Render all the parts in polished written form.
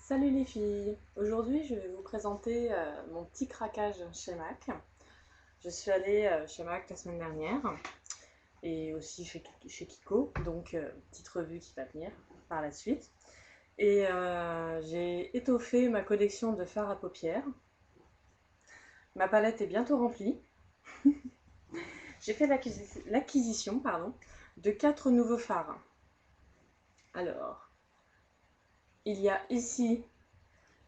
Salut les filles, aujourd'hui je vais vous présenter mon petit craquage chez MAC. Je suis allée chez MAC la semaine dernière et aussi chez Kiko, donc petite revue qui va venir par la suite. Et j'ai étoffé ma collection de fards à paupières. Ma palette est bientôt remplie. J'ai fait l'acquisition de 4 nouveaux fards. Alors, il y a ici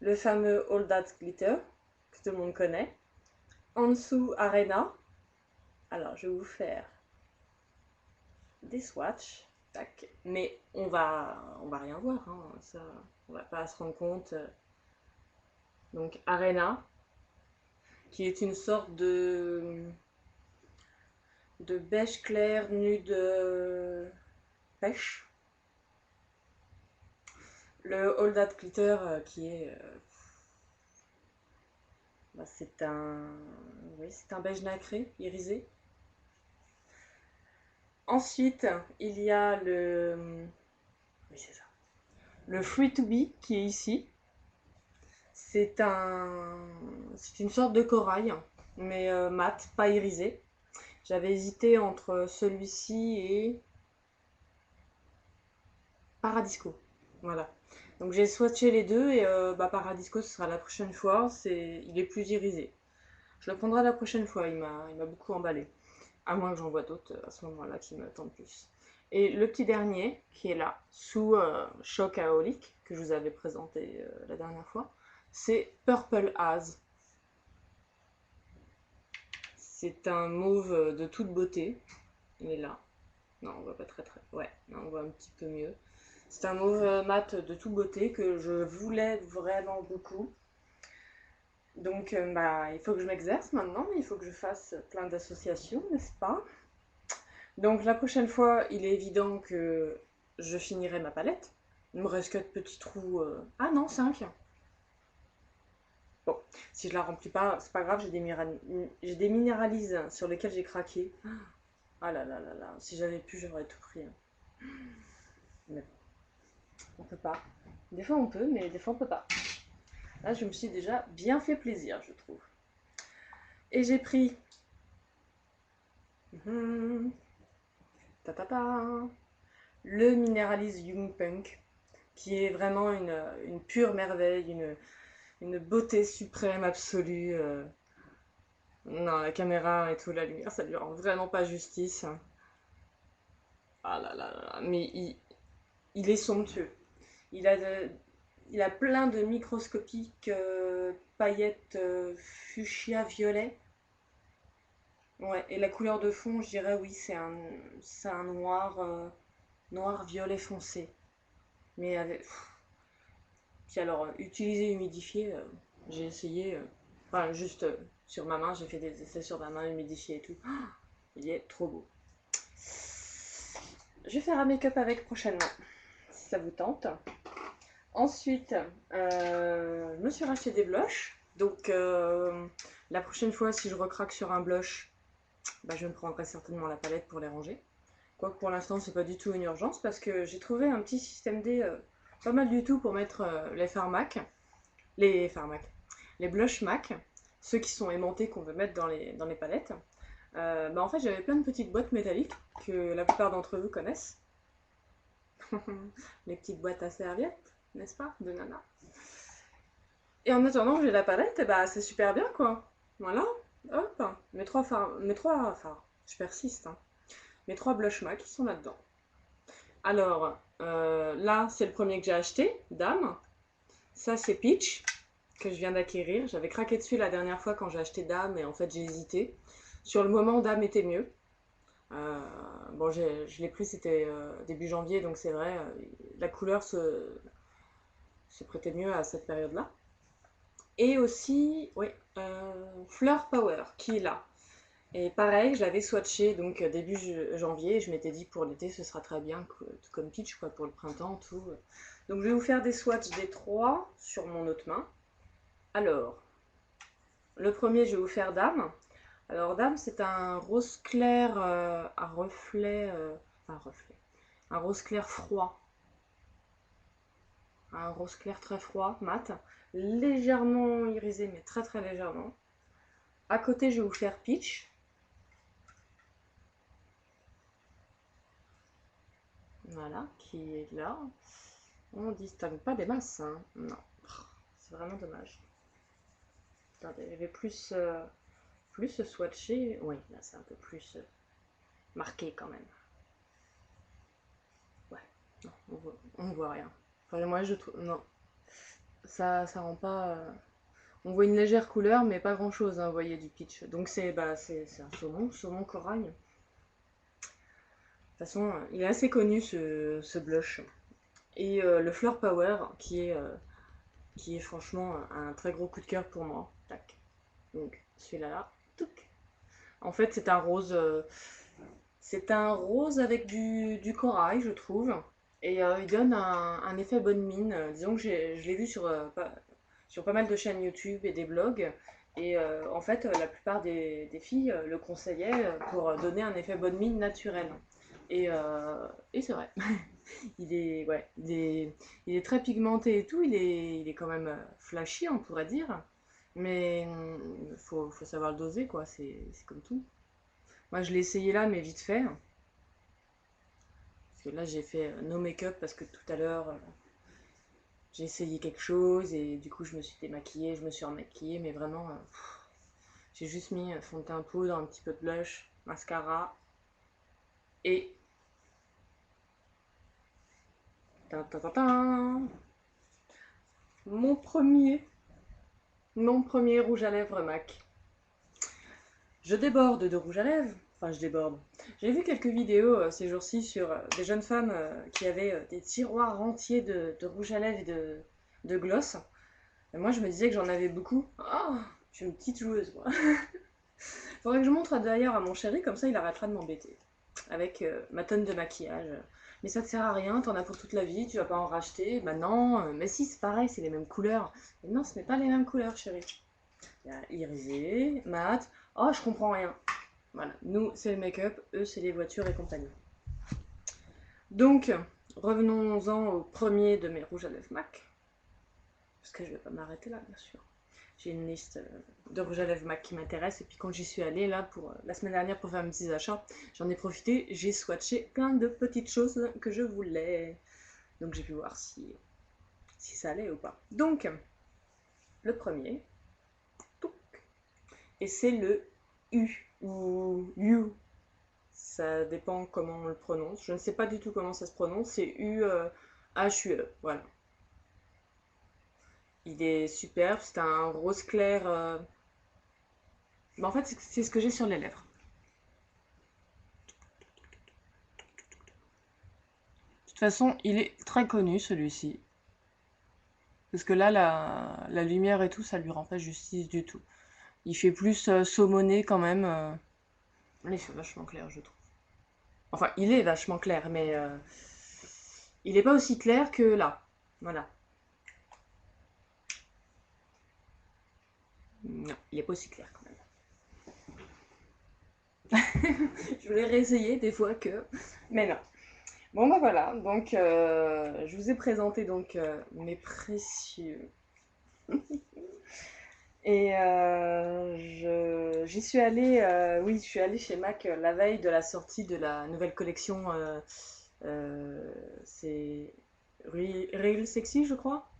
le fameux All That Glitter que tout le monde connaît. En dessous, Arena. Alors, je vais vous faire des swatchs. Tac. Mais on va rien voir. Hein, ça, on va pas se rendre compte. Donc, Arena, qui est une sorte de beige clair nude pêche. Le All That Glitter, qui est. Bah, c'est un beige nacré, irisé. Ensuite, il y a oui, c'est ça. Le Free to Be qui est ici. C'est une sorte de corail, mais mat, pas irisé. J'avais hésité entre celui-ci et Paradisco. Voilà. Donc j'ai swatché les deux et Paradisco ce sera la prochaine fois. Il est plus irisé. Je le prendrai la prochaine fois. Il m'a beaucoup emballé. À moins que j'en vois d'autres à ce moment-là qui me tentent plus. Et le petit dernier qui est là, sous Choc Aolique, que je vous avais présenté la dernière fois, c'est Purple Haze. C'est un mauve de toute beauté. Il est là. Non, on voit pas très très. Ouais, non, on voit un petit peu mieux. C'est un mauve mat de toute beauté que je voulais vraiment beaucoup. Donc, il faut que je m'exerce maintenant. Il faut que je fasse plein d'associations, n'est-ce pas? Donc, la prochaine fois, il est évident que je finirai ma palette. Il me reste 4 petits trous. Ah non, 5. Bon, si je la remplis pas, c'est pas grave, j'ai des minéralises sur lesquelles j'ai craqué. Ah là là là là, si j'avais pu, j'aurais tout pris. Mais on peut pas. Des fois on peut, mais des fois on peut pas. Là, je me suis déjà bien fait plaisir, je trouve. Et j'ai pris ta ta ta, le Mineralise Young Punk, qui est vraiment une pure merveille, une beauté suprême absolue. Non, la caméra et tout, la lumière, ça lui rend vraiment pas justice. Ah là là là, mais il est somptueux. Il a, de- il a plein de microscopiques paillettes fuchsia violet. Ouais, et la couleur de fond, je dirais oui, c'est un noir, noir violet foncé. Mais avec. Puis alors, utiliser humidifié, j'ai essayé. Enfin, juste sur ma main, j'ai fait des essais sur ma main humidifiée et tout. Il est trop beau. Je vais faire un make-up avec prochainement, si ça vous tente. Ensuite, je me suis racheté des blushs. Donc, la prochaine fois, si je recraque sur un blush, je me prendrai certainement la palette pour les ranger. Quoique pour l'instant, c'est pas du tout une urgence parce que j'ai trouvé un petit système D pas mal du tout pour mettre les fards MAC, les blushs MAC, ceux qui sont aimantés qu'on veut mettre dans les palettes. En fait, j'avais plein de petites boîtes métalliques que la plupart d'entre vous connaissent. Les petites boîtes à serviettes, n'est-ce pas, de nana. Et en attendant que j'ai la palette, c'est super bien quoi. Voilà, hop, mes trois fards, je persiste, hein. Mes 3 blush MAC qui sont là-dedans. Alors, là, c'est le premier que j'ai acheté, Dame. Ça, c'est Peach, que je viens d'acquérir. J'avais craqué dessus la dernière fois quand j'ai acheté Dame, et en fait, j'ai hésité. Sur le moment, Dame était mieux. Euh, je l'ai pris, c'était début janvier, donc c'est vrai, la couleur se prêtait mieux à cette période-là. Et aussi, oui, Fleur Power, qui est là. Et pareil, je l'avais swatché donc début janvier. Je m'étais dit pour l'été ce sera très bien, tout comme Peach, quoi, pour le printemps, tout. Donc je vais vous faire des swatchs des 3 sur mon autre main. Alors, le premier, je vais vous faire Dame. Alors Dame, c'est un rose clair à reflet, enfin reflet, un rose clair froid. un rose clair très froid, mat, légèrement irisé, mais très très légèrement. À côté, je vais vous faire peach. Voilà, qui est là. On distingue pas des masses, hein. Non, c'est vraiment dommage. Attendez, je vais plus swatcher. Oui, là c'est un peu plus marqué quand même. Ouais, non, on voit rien. Enfin, moi je trouve. Non, ça rend pas. On voit une légère couleur, mais pas grand chose, hein, vous voyez, du peach. Donc c'est un saumon corail. De toute façon, il est assez connu ce blush. Et le Flower Power, qui est franchement un très gros coup de cœur pour moi. Tac. Donc celui-là, là, touc. En fait, c'est un rose avec du corail, je trouve. Et il donne un effet bonne mine. Disons que je l'ai vu sur pas mal de chaînes YouTube et des blogs. Et en fait, la plupart des filles le conseillaient pour donner un effet bonne mine naturel. Et c'est vrai. Ouais, il est très pigmenté et tout. Il est quand même flashy, on pourrait dire. Mais faut savoir le doser, quoi. C'est comme tout. Moi, je l'ai essayé là, mais vite fait. Parce que là, j'ai fait no make-up parce que tout à l'heure, j'ai essayé quelque chose et du coup, je me suis démaquillée, je me suis remaquillée, mais vraiment, j'ai juste mis fond de teint poudre, un petit peu de blush, mascara et. Ta ta ta ta, mon premier, mon premier rouge à lèvres MAC. Je déborde de rouge à lèvres. Enfin, je déborde. J'ai vu quelques vidéos ces jours-ci sur des jeunes femmes qui avaient des tiroirs entiers de rouge à lèvres et de gloss. Et moi, je me disais que j'en avais beaucoup. Oh, je suis une petite joueuse, moi. Faudrait que je montre d'ailleurs à mon chéri, comme ça il arrêtera de m'embêter. Avec ma tonne de maquillage. Mais ça te sert à rien, t'en as pour toute la vie, tu vas pas en racheter. Bah non, mais si, c'est pareil, c'est les mêmes couleurs. Mais non, ce n'est pas les mêmes couleurs, chérie. Il y a irisé, mat. Oh, je comprends rien. Voilà, nous c'est le make-up, eux c'est les voitures et compagnie. Donc, revenons-en au premier de mes rouges à lèvres MAC. Parce que je vais pas m'arrêter là, bien sûr. J'ai une liste de rouges à lèvres MAC qui m'intéresse. Et puis quand j'y suis allée là pour la semaine dernière pour faire mes petits achats, j'en ai profité. J'ai swatché plein de petites choses que je voulais. Donc j'ai pu voir si ça allait ou pas. Donc, le premier. Et c'est le U ou U. Ça dépend comment on le prononce. Je ne sais pas du tout comment ça se prononce. C'est U-H-U-E. Voilà. Il est superbe. C'est un rose clair. En fait, c'est ce que j'ai sur les lèvres. De toute façon, il est très connu celui-ci. Parce que là, la lumière et tout, ça lui rend pas justice du tout. Il fait plus saumonné quand même. Il est vachement clair, je trouve. Enfin, il est vachement clair, mais il n'est pas aussi clair que là. Voilà. Non, il n'est pas aussi clair quand même. Je voulais réessayer des fois que. Mais non. Bon bah voilà, donc je vous ai présenté donc mes précieux. Et j'y suis allée, oui, je suis allée chez MAC la veille de la sortie de la nouvelle collection. C'est Real Sexy, je crois.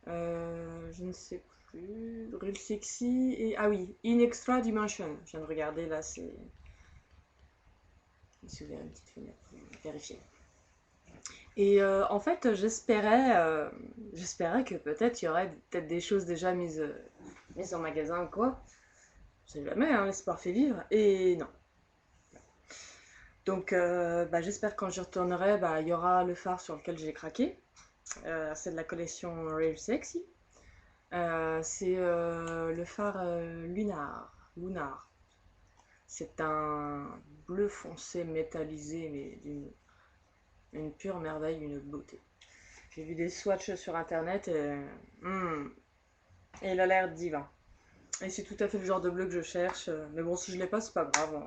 Je ne sais plus. Real Sexy et. Ah oui, In Extra Dimension. Je viens de regarder là, c'est. Je me suis ouvert une petite fenêtre pour vérifier. Et en fait, j'espérais que peut-être il y aurait peut-être des choses déjà mises en magasin ou quoi. On sait jamais, hein, l'espoir fait vivre. Et non. Donc, bah, j'espère que quand j'y retournerai, bah, il y aura le phare sur lequel j'ai craqué. C'est de la collection Real Sexy. C'est le phare Lunar. C'est un bleu foncé métallisé, mais d'une une pure merveille, une beauté. J'ai vu des swatchs sur internet et il a l'air divin. Et c'est tout à fait le genre de bleu que je cherche. Mais bon, si je l'ai pas, c'est pas grave.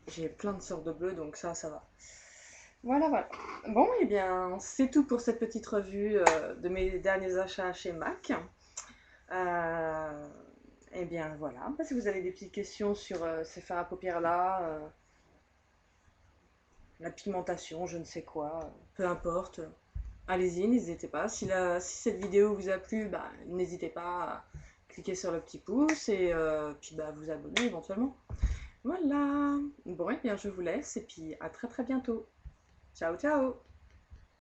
J'ai plein de sortes de bleus, donc ça va. Voilà, voilà. Bon, et bien, c'est tout pour cette petite revue de mes derniers achats chez MAC. Euh, eh bien, voilà. Bah, si vous avez des petites questions sur ces fards à paupières-là, la pigmentation, je ne sais quoi, peu importe, allez-y, n'hésitez pas. Si cette vidéo vous a plu, bah, n'hésitez pas à cliquer sur le petit pouce et puis bah, vous abonner éventuellement. Voilà. Bon, et bien, je vous laisse et puis à très très bientôt. Ciao, ciao.